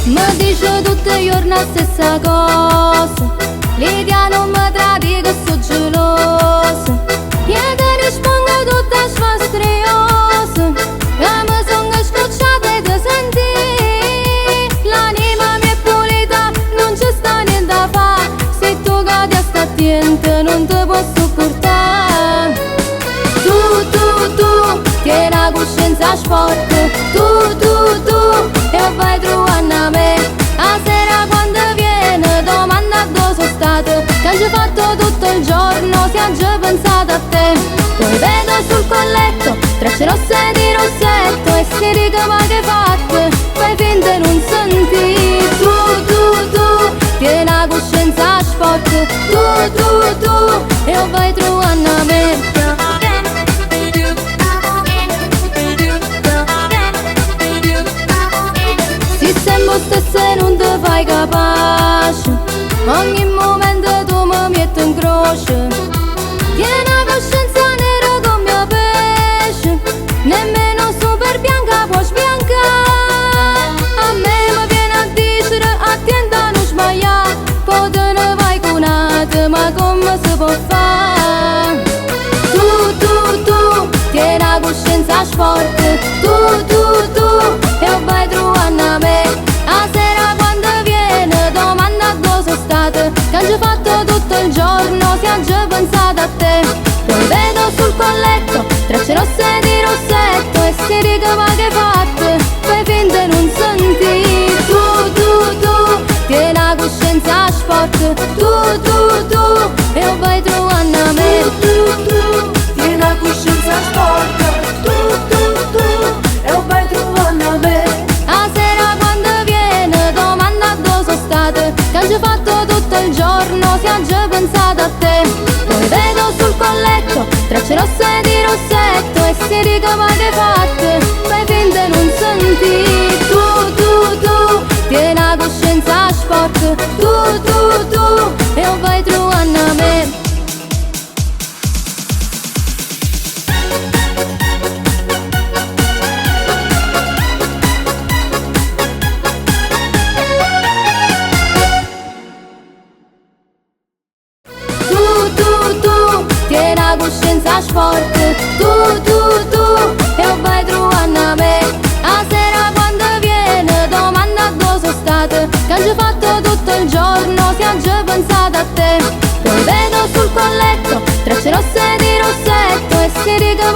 Mi dice tutti i giorni la stessa cosa, Lidia non mi tradi che sono gelosa. Io ti rispondo tutta sfastriosa, che mi sono scocciata di sentire. L'anima mia è pulita, non ci sta niente da fare, se tu cadi a sta attenta non ti posso portare. Tu, tieni la coscienza sporca, tu, e vai trovando a me. A sera quando viene domanda dove sono stata, che hai fatto tutto il giorno, si ha già pensato a te. Poi vedo sul colletto tracce rosse di rossetto e si dica ma che hai fatto, fai finta di non sentire. Tu, tieni la coscienza sporca, tu, e vai trovando a me. Se non ti fai capace, ogni momento tu mi metti in croce. Tieni la coscienza nera come mio pesce, nemmeno super bianca può sbiancare. A me mi viene a dire attenta a non sbagliare, poi te ne vai con un'altra, ma come si può fare? Tu, tieni la coscienza sporca, tu, e vai trovando a me. A sera quando viene domanda dove sono stata, che hai fatto tutto il giorno, si ha già pensato a te. Poi vedo sul colletto tracce rosse di rossetto e si dica ma che hai fatto, fai finta di non sentire. Tu, tieni la coscienza sporca, tu, e vai trovando a me. Tieni la coscienza sporca, tu, e vai trovando a me. Che hai fatto tutto il giorno, si ha già pensato a te. Poi vedo sul colletto tracce rosse di rossetto e si dica ma che hai fatto, fai finta di non sentire. Tu, tieni la coscienza sporca, tu, e vai trovando a me. Tieni la coscienza sporca, tu, e vai trovando a me. A sera quando viene domanda dove sono stata, che hai fatto tutto il giorno, si ha già pensato a te. Poi vedo sul colletto tracce rosse di rossetto e si dica